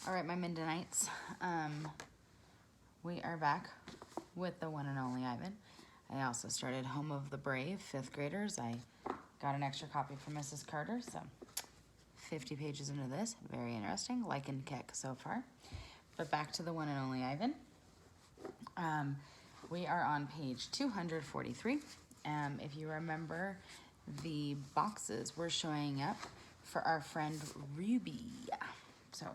All right, my Mindenites. We are back with the one and only Ivan. I also started Home of the Brave, 5th graders. I got an extra copy from Mrs. Carter, so 50 pages into this. Very interesting. Like and kick so far. But back to the one and only Ivan. We are on page 243. If you remember, the boxes were showing up for our friend Ruby. So,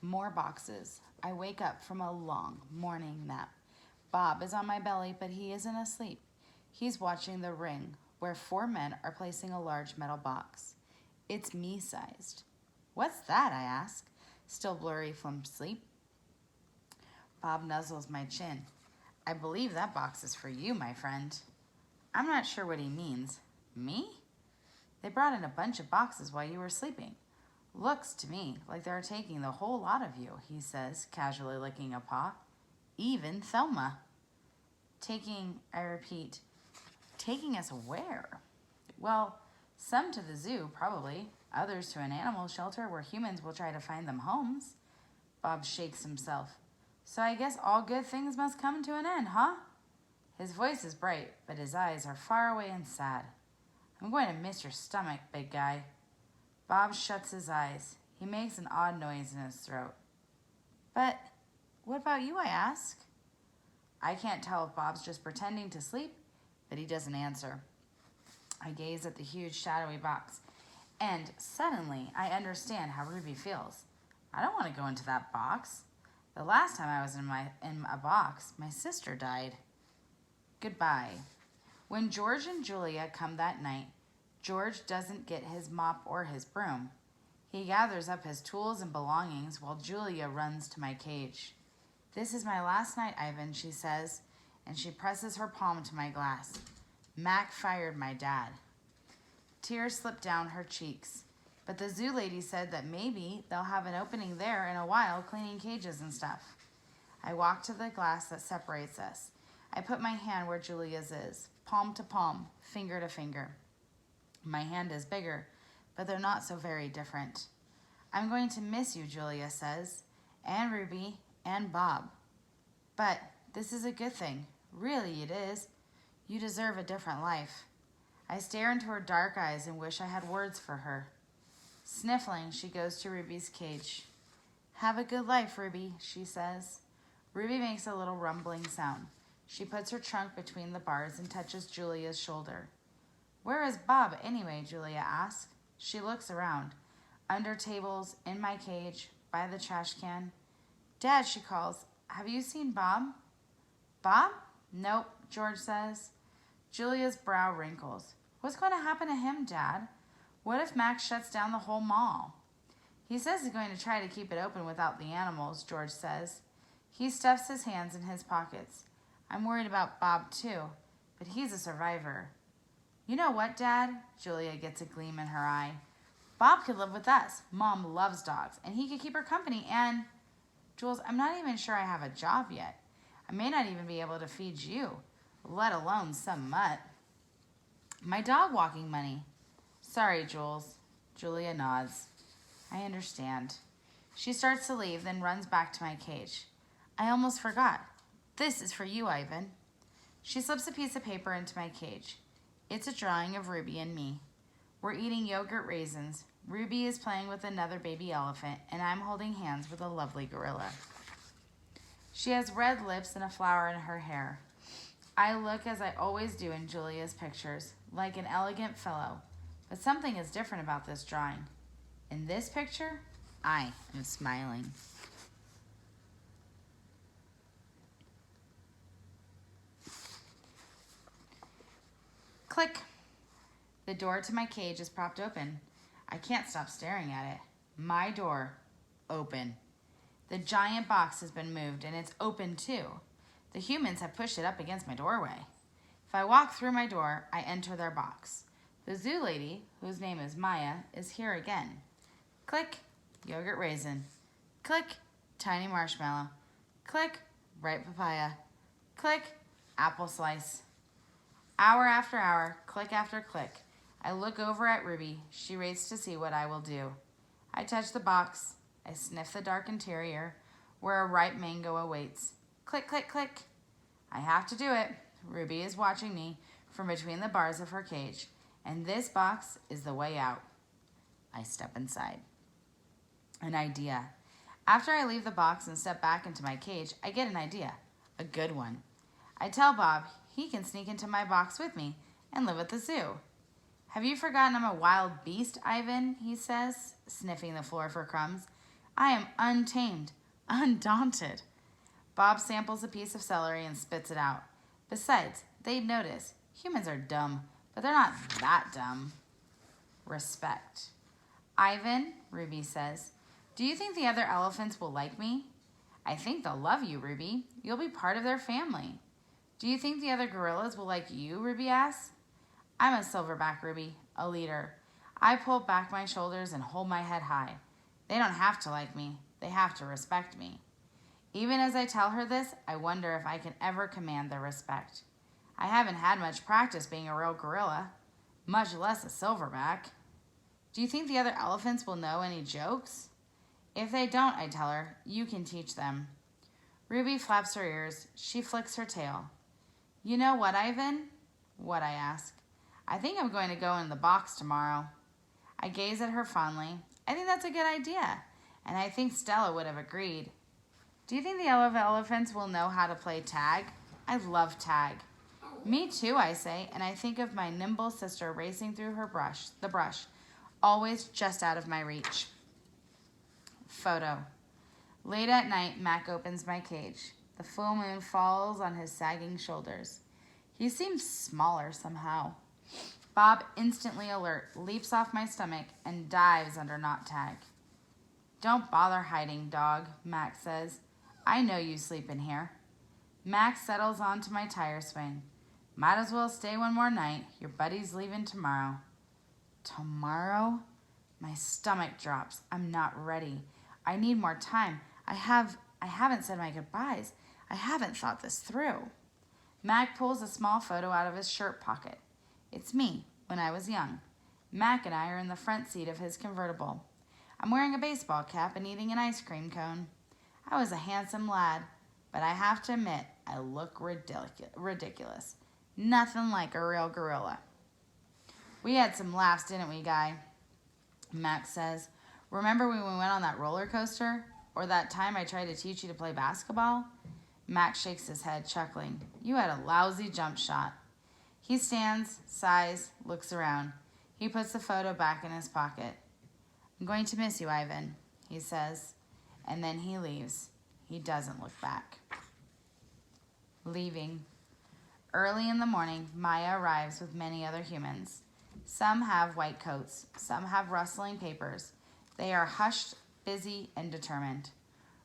more boxes. I wake up from a long morning nap. Bob is on my belly, but he isn't asleep. He's watching the ring, where 4 men are placing a large metal box. It's me-sized. What's that, I ask, still blurry from sleep. Bob nuzzles my chin. I believe that box is for you, my friend. I'm not sure what he means. Me? They brought in a bunch of boxes while you were sleeping. Looks to me like they're taking the whole lot of you, he says, casually licking a paw. Even Thelma. Taking, I repeat, taking us where? Well, some to the zoo, probably. Others to an animal shelter where humans will try to find them homes. Bob shakes himself. So I guess all good things must come to an end, huh? His voice is bright, but his eyes are far away and sad. I'm going to miss your stomach, big guy. Bob shuts his eyes. He makes an odd noise in his throat. But what about you, I ask? I can't tell if Bob's just pretending to sleep, but he doesn't answer. I gaze at the huge shadowy box, and suddenly I understand how Ruby feels. I don't want to go into that box. The last time I was in a box, my sister died. Goodbye. When George and Julia come that night, George doesn't get his mop or his broom. He gathers up his tools and belongings while Julia runs to my cage. This is my last night, Ivan, she says, and she presses her palm to my glass. Mac fired my dad. Tears slip down her cheeks, but the zoo lady said that maybe they'll have an opening there in a while cleaning cages and stuff. I walk to the glass that separates us. I put my hand where Julia's is, palm to palm, finger to finger. My hand is bigger, but they're not so very different. I'm going to miss you, Julia says, and Ruby, and Bob. But this is a good thing. Really, it is. You deserve a different life. I stare into her dark eyes and wish I had words for her. Sniffling, she goes to Ruby's cage. Have a good life, Ruby, she says. Ruby makes a little rumbling sound. She puts her trunk between the bars and touches Julia's shoulder. Where is Bob anyway, Julia asks. She looks around. Under tables, in my cage, by the trash can. Dad, she calls. Have you seen Bob? Bob? Nope, George says. Julia's brow wrinkles. What's going to happen to him, Dad? What if Max shuts down the whole mall? He says he's going to try to keep it open without the animals, George says. He stuffs his hands in his pockets. I'm worried about Bob too, but he's a survivor. You know what, Dad? Julia gets a gleam in her eye. Bob could live with us. Mom loves dogs, and he could keep her company, and... Jules, I'm not even sure I have a job yet. I may not even be able to feed you, let alone some mutt. My dog walking money. Sorry, Jules. Julia nods. I understand. She starts to leave, then runs back to my cage. I almost forgot. This is for you, Ivan. She slips a piece of paper into my cage. It's a drawing of Ruby and me. We're eating yogurt raisins. Ruby is playing with another baby elephant, and I'm holding hands with a lovely gorilla. She has red lips and a flower in her hair. I look as I always do in Julia's pictures, like an elegant fellow. But something is different about this drawing. In this picture, I am smiling. Click. The door to my cage is propped open. I can't stop staring at it. My door. Open. The giant box has been moved, and it's open too. The humans have pushed it up against my doorway. If I walk through my door, I enter their box. The zoo lady, whose name is Maya, is here again. Click. Yogurt raisin. Click. Tiny marshmallow. Click. Ripe papaya. Click. Apple slice. Hour after hour, click after click. I look over at Ruby. She waits to see what I will do. I touch the box. I sniff the dark interior where a ripe mango awaits. Click, click, click. I have to do it. Ruby is watching me from between the bars of her cage, and this box is the way out. I step inside. An idea. After I leave the box and step back into my cage, I get an idea. A good one. I tell Bob he can sneak into my box with me and live at the zoo. Have you forgotten I'm a wild beast, Ivan? He says, sniffing the floor for crumbs. I am untamed, undaunted. Bob samples a piece of celery and spits it out. Besides, they'd notice. Humans are dumb, but they're not that dumb. Respect. Ivan, Ruby says, do you think the other elephants will like me? I think they'll love you, Ruby. You'll be part of their family. Do you think the other gorillas will like you, Ruby asks. I'm a silverback, Ruby, a leader. I pull back my shoulders and hold my head high. They don't have to like me. They have to respect me. Even as I tell her this, I wonder if I can ever command their respect. I haven't had much practice being a real gorilla, much less a silverback. Do you think the other elephants will know any jokes? If they don't, I tell her, you can teach them. Ruby flaps her ears. She flicks her tail. You know what, Ivan? What, I ask. I think I'm going to go in the box tomorrow. I gaze at her fondly. I think that's a good idea, and I think Stella would have agreed. Do you think the other elephants will know how to play tag? I love tag. Me too, I say, and I think of my nimble sister racing through the brush, always just out of my reach. Photo. Late at night, Mac opens my cage. The full moon falls on his sagging shoulders. He seems smaller somehow. Bob, instantly alert, leaps off my stomach and dives under knot tag. Don't bother hiding, dog, Mac says. I know you sleep in here. Mac settles onto my tire swing. Might as well stay one more night. Your buddy's leaving tomorrow. Tomorrow? My stomach drops. I'm not ready. I need more time. I haven't said my goodbyes. I haven't thought this through. Mac pulls a small photo out of his shirt pocket. It's me, when I was young. Mac and I are in the front seat of his convertible. I'm wearing a baseball cap and eating an ice cream cone. I was a handsome lad, but I have to admit, I look ridiculous. Nothing like a real gorilla. We had some laughs, didn't we, Guy? Mac says, remember when we went on that roller coaster? Or that time I tried to teach you to play basketball? Mac shakes his head, chuckling. You had a lousy jump shot. He stands, sighs, looks around. He puts the photo back in his pocket. I'm going to miss you, Ivan, he says, and then he leaves. He doesn't look back. Leaving. Early in the morning, Maya arrives with many other humans. Some have white coats. Some have rustling papers. They are hushed, busy, and determined.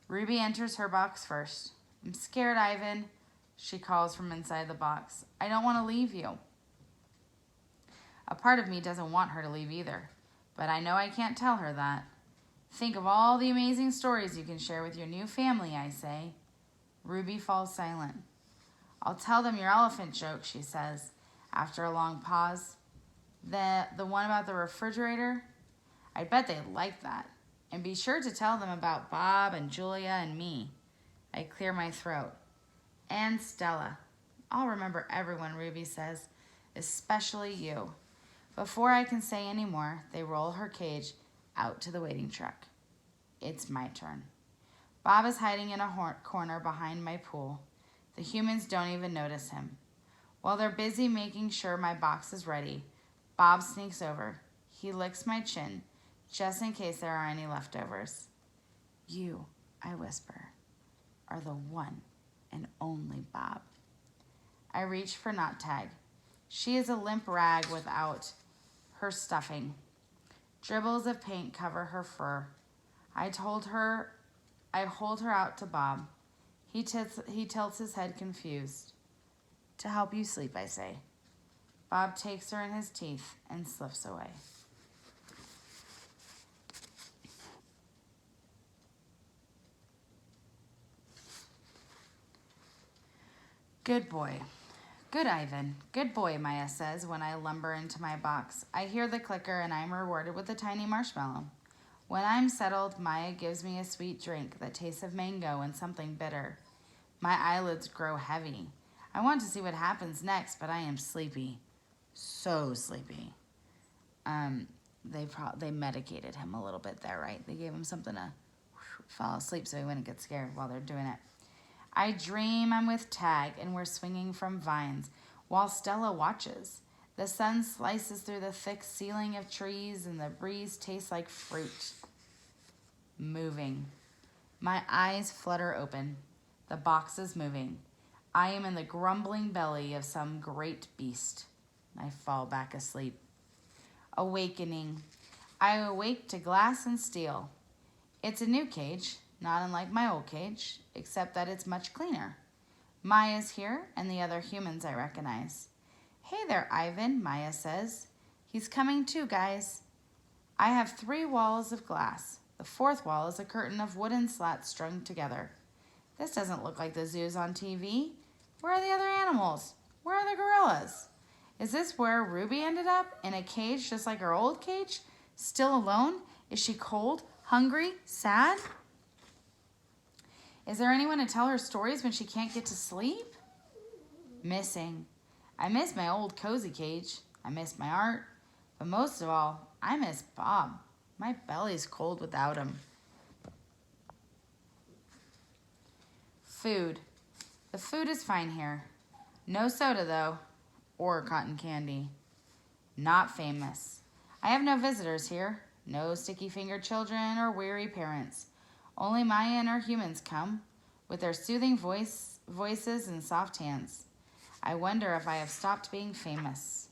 Ruby enters her box first. I'm scared, Ivan, she calls from inside the box. I don't want to leave you. A part of me doesn't want her to leave either, but I know I can't tell her that. Think of all the amazing stories you can share with your new family, I say. Ruby falls silent. I'll tell them your elephant joke, she says, after a long pause. The one about the refrigerator? I bet they'd like that. And be sure to tell them about Bob and Julia and me. I clear my throat. And Stella. I'll remember everyone, Ruby says, especially you. Before I can say any more, they roll her cage out to the waiting truck. It's my turn. Bob is hiding in a corner behind my pool. The humans don't even notice him. While they're busy making sure my box is ready, Bob sneaks over. He licks my chin, just in case there are any leftovers. You, I whisper, are the one and only Bob. I reach for Knot Tag. She is a limp rag without her stuffing. Dribbles of paint cover her fur. I hold her out to Bob. He tilts his head confused. To help you sleep, I say. Bob takes her in his teeth and slips away. Good boy. Good, Ivan. Good boy, Maya says when I lumber into my box. I hear the clicker and I'm rewarded with a tiny marshmallow. When I'm settled, Maya gives me a sweet drink that tastes of mango and something bitter. My eyelids grow heavy. I want to see what happens next, but I am sleepy. So sleepy. They medicated him a little bit there, right? They gave him something to fall asleep so he wouldn't get scared while they're doing it. I dream I'm with Tag and we're swinging from vines while Stella watches. The sun slices through the thick ceiling of trees and the breeze tastes like fruit. Moving. My eyes flutter open. The box is moving. I am in the grumbling belly of some great beast. I fall back asleep. Awakening. I awake to glass and steel. It's a new cage, not unlike my old cage, except that it's much cleaner. Maya's here and the other humans I recognize. Hey there, Ivan, Maya says. He's coming too, guys. I have 3 walls of glass. The 4th wall is a curtain of wooden slats strung together. This doesn't look like the zoos on TV. Where are the other animals? Where are the gorillas? Is this where Ruby ended up? In a cage just like her old cage? Still alone? Is she cold, hungry, sad? Is there anyone to tell her stories when she can't get to sleep? Missing. I miss my old cozy cage. I miss my art. But most of all, I miss Bob. My belly's cold without him. Food. The food is fine here. No soda, though, or cotton candy. Not famous. I have no visitors here. No sticky-fingered children or weary parents. Only Maya and her humans come, with their soothing voices and soft hands. I wonder if I have stopped being famous.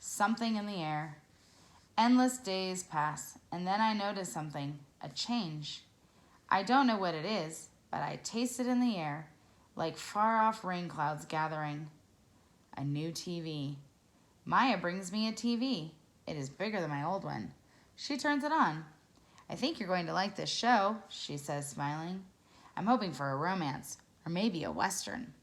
Something in the air. Endless days pass, and then I notice something, a change. I don't know what it is, but I taste it in the air, like far-off rain clouds gathering. A new TV. Maya brings me a TV. It is bigger than my old one. She turns it on. I think you're going to like this show, she says, smiling. I'm hoping for a romance, or maybe a western.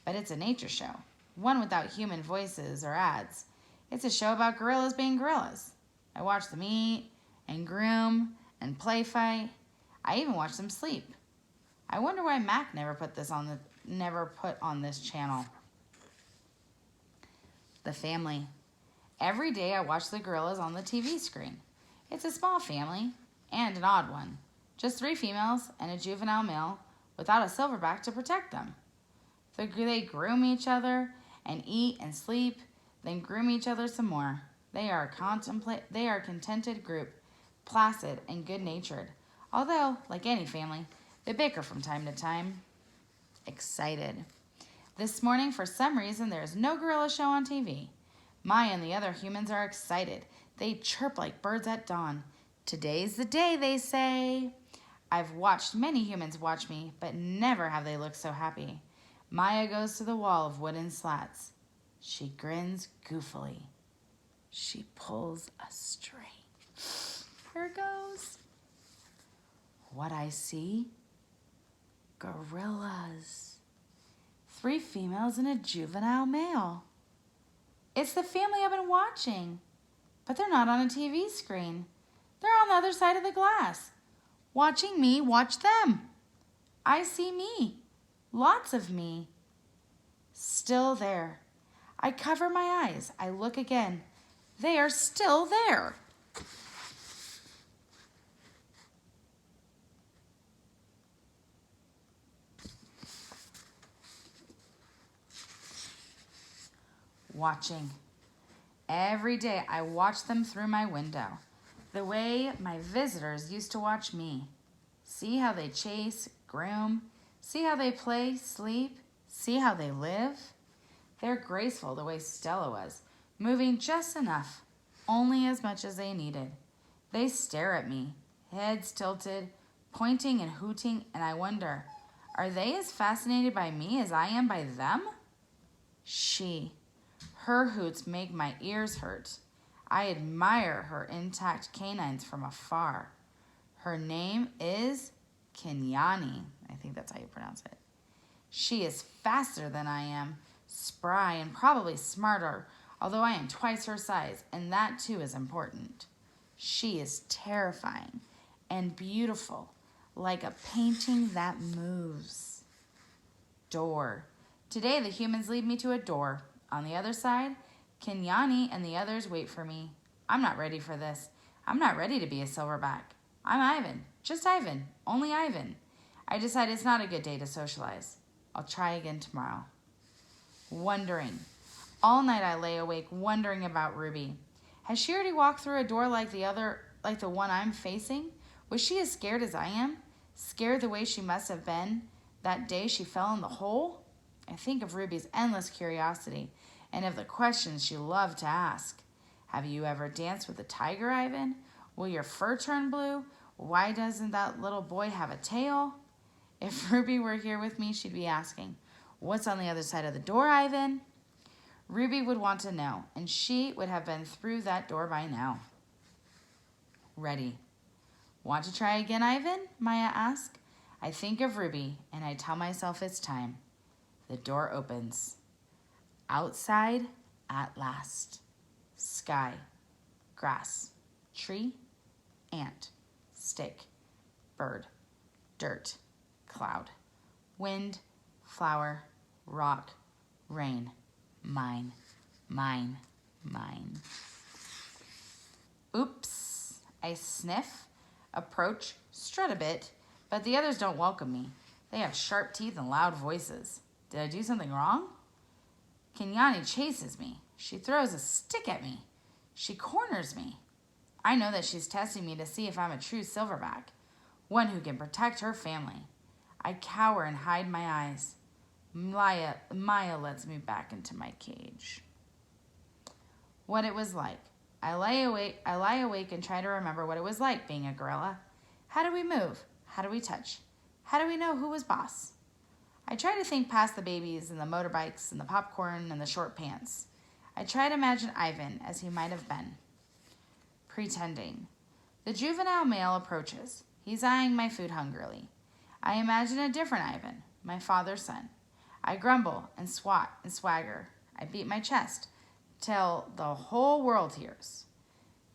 But it's a nature show, one without human voices or ads. It's a show about gorillas being gorillas. I watch them eat and groom and play fight. I even watch them sleep. I wonder why Mac never put on this channel. The family. Every day I watch the gorillas on the TV screen. It's a small family and an odd one. Just 3 females and a juvenile male without a silverback to protect them. They groom each other and eat and sleep, then groom each other some more. They are a contented group, placid and good-natured. Although, like any family, they bicker from time to time. Excited. This morning, for some reason, there is no gorilla show on TV. Maya and the other humans are excited. They chirp like birds at dawn. Today's the day, they say. I've watched many humans watch me, but never have they looked so happy. Maya goes to the wall of wooden slats. She grins goofily. She pulls a string. Here it goes. What I see? Gorillas. 3 females and a juvenile male. It's the family I've been watching. But they're not on a TV screen. They're on the other side of the glass. Watching me watch them. I see me. Lots of me. Still there. I cover my eyes. I look again. They are still there. Watching. Every day I watch them through my window, the way my visitors used to watch me. See how they chase, groom, see how they play, sleep, see how they live. They're graceful the way Stella was, moving just enough, only as much as they needed. They stare at me, heads tilted, pointing and hooting, and I wonder, are they as fascinated by me as I am by them? Her hoots make my ears hurt. I admire her intact canines from afar. Her name is Kenyani. I think that's how you pronounce it. She is faster than I am, spry and probably smarter, although I am twice her size, and that too is important. She is terrifying and beautiful, like a painting that moves. Door. Today the humans lead me to a door. On the other side, Kenyani and the others wait for me. I'm not ready for this. I'm not ready to be a silverback. I'm Ivan. Just Ivan. Only Ivan. I decide it's not a good day to socialize. I'll try again tomorrow. Wondering. All night I lay awake wondering about Ruby. Has she already walked through a door like the one I'm facing? Was she as scared as I am? Scared the way she must have been that day she fell in the hole? I think of Ruby's endless curiosity and of the questions she loved to ask. Have you ever danced with a tiger, Ivan? Will your fur turn blue? Why doesn't that little boy have a tail? If Ruby were here with me, she'd be asking, what's on the other side of the door, Ivan? Ruby would want to know, and she would have been through that door by now. Ready. Want to try again, Ivan? Maya asked. I think of Ruby, and I tell myself it's time. The door opens. Outside, at last. Sky, grass, tree, ant, stick, bird, dirt, cloud, wind, flower, rock, rain, mine, mine, mine. Oops, I sniff, approach, strut a bit, but the others don't welcome me. They have sharp teeth and loud voices. Did I do something wrong? Kenyani chases me. She throws a stick at me. She corners me. I know that she's testing me to see if I'm a true silverback, one who can protect her family. I cower and hide my eyes. Maya lets me back into my cage. What it was like. I lie awake and try to remember what it was like being a gorilla. How do we move? How do we touch? How do we know who was boss? I try to think past the babies and the motorbikes and the popcorn and the short pants. I try to imagine Ivan as he might have been. Pretending. The juvenile male approaches. He's eyeing my food hungrily. I imagine a different Ivan, my father's son. I grumble and swat and swagger. I beat my chest till the whole world hears.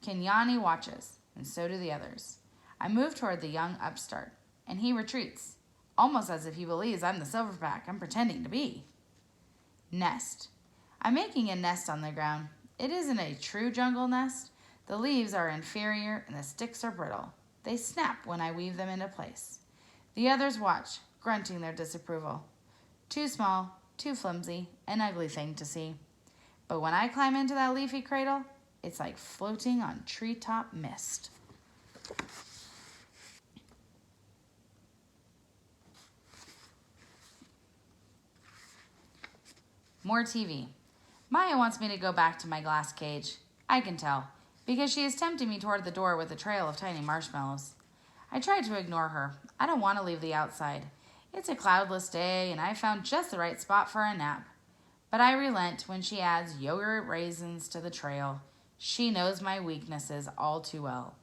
Kenyani watches, and so do the others. I move toward the young upstart, and he retreats, almost as if he believes I'm the silverback I'm pretending to be. Nest. I'm making a nest on the ground. It isn't a true jungle nest. The leaves are inferior and the sticks are brittle. They snap when I weave them into place. The others watch, grunting their disapproval. Too small, too flimsy, an ugly thing to see. But when I climb into that leafy cradle, it's like floating on treetop mist. More TV. Maya wants me to go back to my glass cage. I can tell, because she is tempting me toward the door with a trail of tiny marshmallows. I try to ignore her. I don't want to leave the outside. It's a cloudless day, and I found just the right spot for a nap. But I relent when she adds yogurt raisins to the trail. She knows my weaknesses all too well.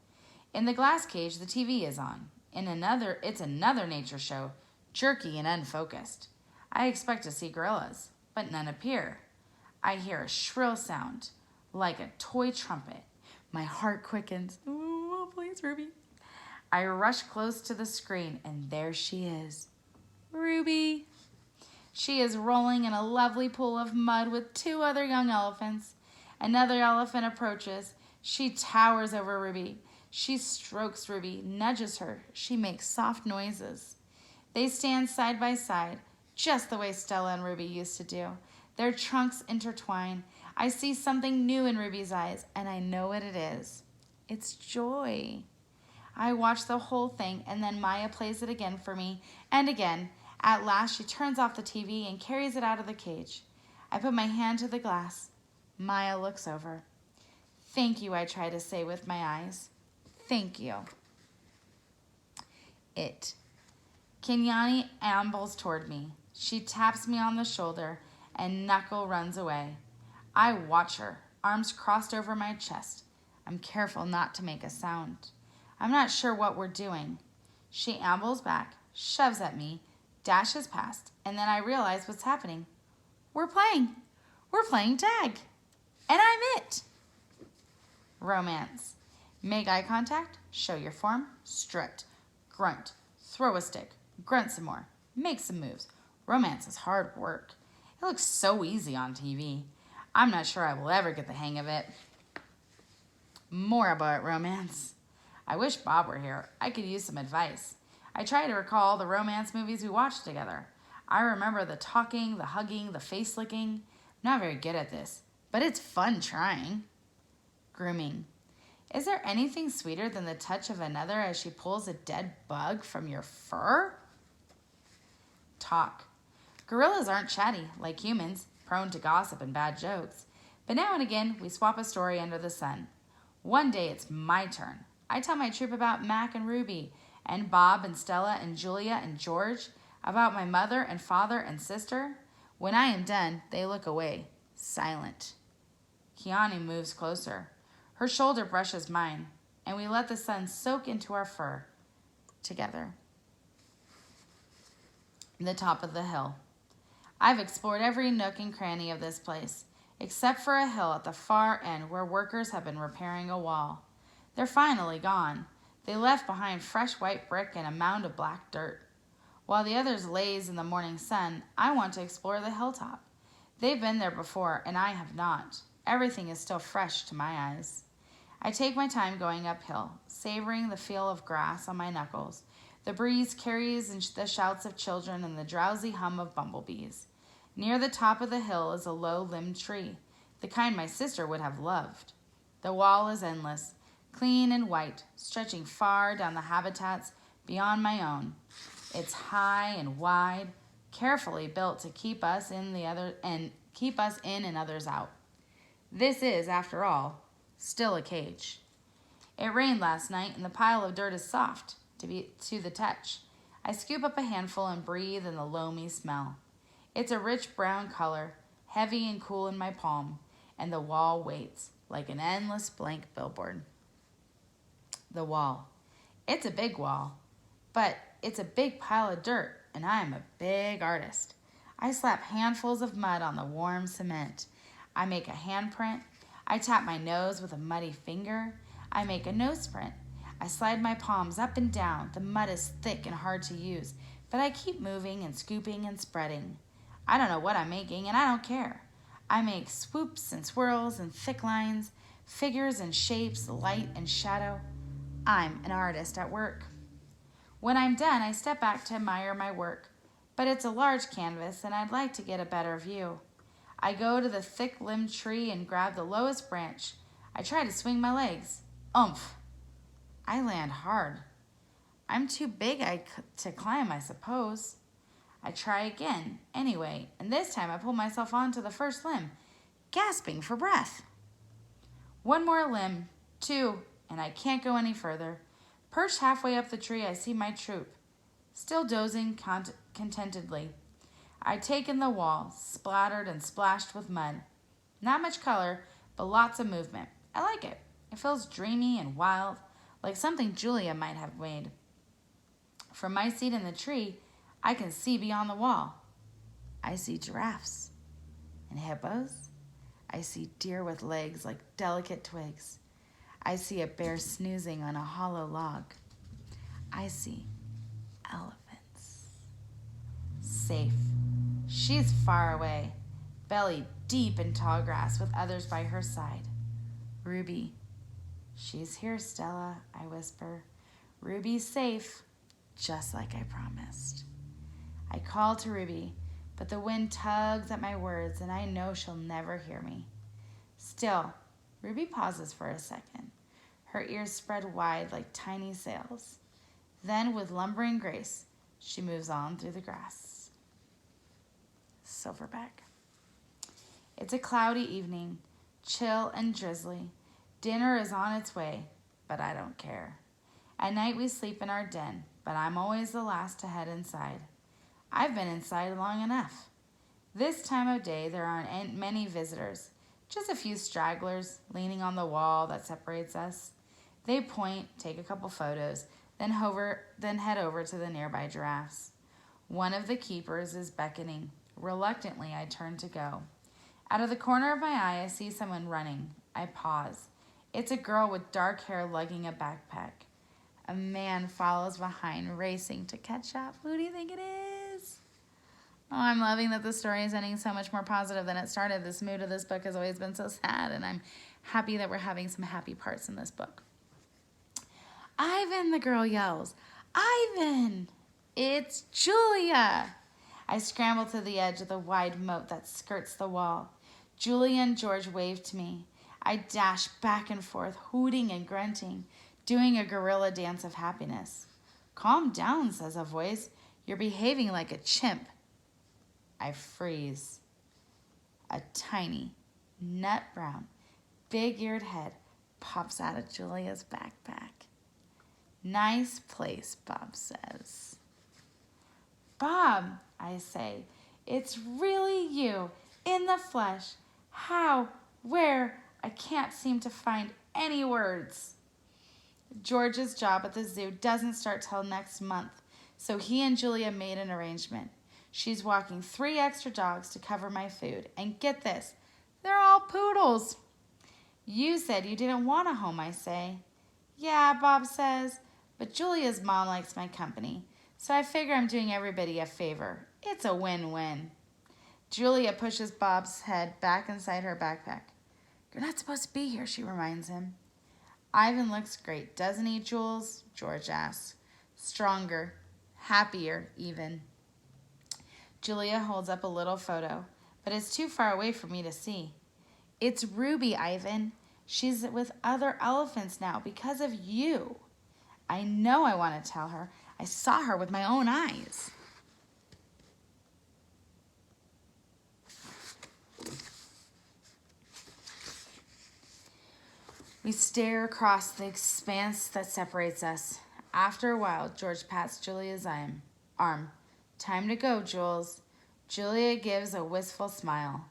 In the glass cage, the TV is on. It's another nature show, jerky and unfocused. I expect to see gorillas, but none appear. I hear a shrill sound, like a toy trumpet. My heart quickens. Oh, please, Ruby. I rush close to the screen, and there she is. Ruby. She is rolling in a lovely pool of mud with two other young elephants. Another elephant approaches. She towers over Ruby. She strokes Ruby, nudges her. She makes soft noises. They stand side by side, just the way Stella and Ruby used to do. Their trunks intertwine. I see something new in Ruby's eyes, and I know what it is. It's joy. I watch the whole thing, and then Maya plays it again for me, and again. At last, she turns off the TV and carries it out of the cage. I put my hand to the glass. Maya looks over. Thank you, I try to say with my eyes. Thank you. Kenyani ambles toward me. She taps me on the shoulder, and Knuckle runs away. I watch her, arms crossed over my chest. I'm careful not to make a sound. I'm not sure what we're doing. She ambles back, shoves at me, dashes past, and then I realize what's happening. We're playing. We're playing tag. And I'm it. Romance. Make eye contact, show your form, strut, grunt, throw a stick, grunt some more, make some moves. Romance is hard work. It looks so easy on TV. I'm not sure I will ever get the hang of it. More about romance. I wish Bob were here. I could use some advice. I try to recall the romance movies we watched together. I remember the talking, the hugging, the face licking. I'm not very good at this, but it's fun trying. Grooming. Is there anything sweeter than the touch of another as she pulls a dead bug from your fur? Talk. Gorillas aren't chatty like humans, prone to gossip and bad jokes. But now and again, we swap a story under the sun. One day it's my turn. I tell my troop about Mac and Ruby, and Bob and Stella and Julia and George, about my mother and father and sister. When I am done, they look away, silent. Kiani moves closer. Her shoulder brushes mine, and we let the sun soak into our fur together. The top of the hill. I've explored every nook and cranny of this place, except for a hill at the far end where workers have been repairing a wall. They're finally gone. They left behind fresh white brick and a mound of black dirt. While the others laze in the morning sun, I want to explore the hilltop. They've been there before, and I have not. Everything is still fresh to my eyes. I take my time going uphill, savoring the feel of grass on my knuckles. The breeze carries the shouts of children and the drowsy hum of bumblebees. Near the top of the hill is a low-limbed tree, the kind my sister would have loved. The wall is endless, clean and white, stretching far down the habitats beyond my own. It's high and wide, carefully built to keep us in and others out. This is, after all, still a cage. It rained last night, and the pile of dirt is soft to the touch. I scoop up a handful and breathe in the loamy smell. It's a rich brown color, heavy and cool in my palm, and the wall waits like an endless blank billboard. The wall. It's a big wall, but it's a big pile of dirt, and I am a big artist. I slap handfuls of mud on the warm cement. I make a handprint. I tap my nose with a muddy finger. I make a nose print. I slide my palms up and down. The mud is thick and hard to use, but I keep moving and scooping and spreading. I don't know what I'm making, and I don't care. I make swoops and swirls and thick lines, figures and shapes, light and shadow. I'm an artist at work. When I'm done, I step back to admire my work, but it's a large canvas, and I'd like to get a better view. I go to the thick-limbed tree and grab the lowest branch. I try to swing my legs. Oomph! I land hard. I'm too big to climb, I suppose. I try again, anyway, and this time I pull myself onto the first limb, gasping for breath. One more limb, two, and I can't go any further. Perched halfway up the tree, I see my troop, still dozing contentedly. I take in the wall, splattered and splashed with mud. Not much color, but lots of movement. I like it. It feels dreamy and wild, like something Julia might have made. From my seat in the tree, I can see beyond the wall. I see giraffes and hippos. I see deer with legs like delicate twigs. I see a bear snoozing on a hollow log. I see elephants. Safe. She's far away, belly deep in tall grass with others by her side. Ruby. She's here, Stella, I whisper. Ruby's safe, just like I promised. I call to Ruby, but the wind tugs at my words, and I know she'll never hear me. Still, Ruby pauses for a second, her ears spread wide like tiny sails. Then, with lumbering grace, she moves on through the grass. Silverback. It's a cloudy evening, chill and drizzly. Dinner is on its way, but I don't care. At night we sleep in our den, but I'm always the last to head inside. I've been inside long enough. This time of day there aren't many visitors, just a few stragglers leaning on the wall that separates us. They point, take a couple photos, then head over to the nearby giraffes. One of the keepers is beckoning. Reluctantly, I turn to go. Out of the corner of my eye, I see someone running. I pause. It's a girl with dark hair lugging a backpack. A man follows behind, racing to catch up. Who do you think it is? Oh, I'm loving that the story is ending so much more positive than it started. This mood of this book has always been so sad, and I'm happy that we're having some happy parts in this book. Ivan, the girl yells. Ivan! It's Julia! I scramble to the edge of the wide moat that skirts the wall. Julia and George wave to me. I dash back and forth, hooting and grunting, doing a gorilla dance of happiness. Calm down, says a voice. You're behaving like a chimp. I freeze. A tiny, nut brown, big-eared head pops out of Julia's backpack. Nice place, Bob says. Bob, I say, it's really you, in the flesh. How? Where? I can't seem to find any words. George's job at the zoo doesn't start till next month, so he and Julia made an arrangement. She's walking 3 extra dogs to cover my food. And get this, they're all poodles. You said you didn't want a home, I say. Yeah, Bob says, but Julia's mom likes my company, so I figure I'm doing everybody a favor. It's a win-win. Julia pushes Bob's head back inside her backpack. You're not supposed to be here, she reminds him. Ivan looks great, doesn't he, Jules? George asks. Stronger, happier even. Julia holds up a little photo, but it's too far away for me to see. It's Ruby, Ivan. She's with other elephants now because of you. I know I want to tell her. I saw her with my own eyes. We stare across the expanse that separates us. After a while, George pats Julia's arm. Time to go, Jules. Julia gives a wistful smile.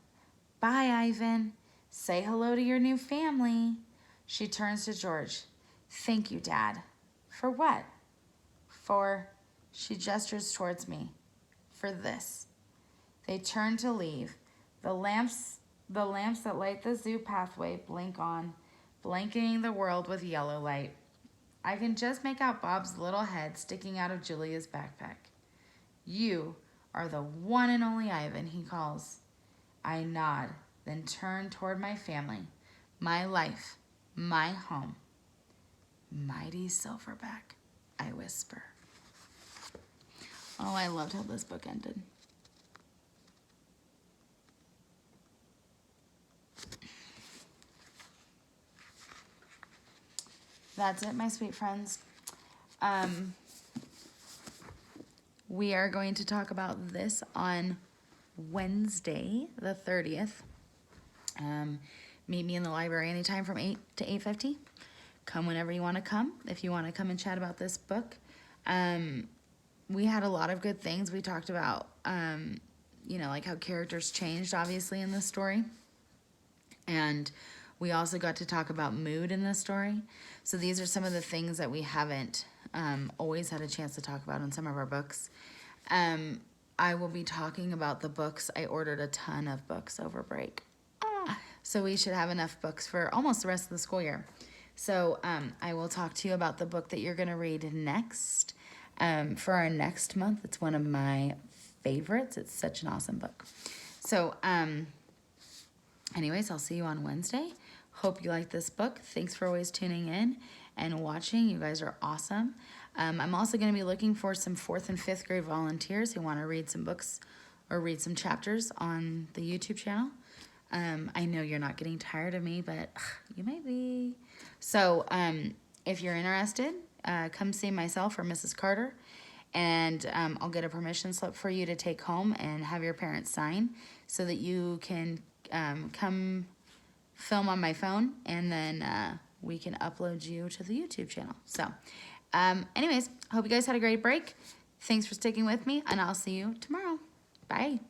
Bye, Ivan. Say hello to your new family. She turns to George. Thank you, Dad. For what? She gestures towards me. For this. They turn to leave. The lamps that light the zoo pathway blink on, blanketing the world with yellow light. I can just make out Bob's little head sticking out of Julia's backpack. You are the one and only Ivan, he calls. I nod, then turn toward my family, my life, my home. Mighty Silverback, I whisper. Oh, I loved how this book ended. That's it, my sweet friends. We are going to talk about this on Wednesday, the 30th. Meet me in the library anytime from 8 to 8:50. Come whenever you want to come, if you want to come and chat about this book. We had a lot of good things. We talked about, like how characters changed, obviously, in this story. And we also got to talk about mood in this story. So these are some of the things that we haven't always had a chance to talk about in some of our books. I will be talking about the books. I ordered a ton of books over break. So we should have enough books for almost the rest of the school year. So I will talk to you about the book that you're going to read next for our next month. It's one of my favorites. It's such an awesome book. So anyways, I'll see you on Wednesday. Hope you like this book. Thanks for always tuning in and watching. You guys are awesome. I'm also going to be looking for some 4th and 5th grade volunteers who want to read some books or read some chapters on the YouTube channel. I know you're not getting tired of me, but you might be. So if you're interested, come see myself or Mrs. Carter, and I'll get a permission slip for you to take home and have your parents sign so that you can come film on my phone, and then we can upload you to the YouTube channel. So anyways, hope you guys had a great break. Thanks for sticking with me, and I'll see you tomorrow. Bye.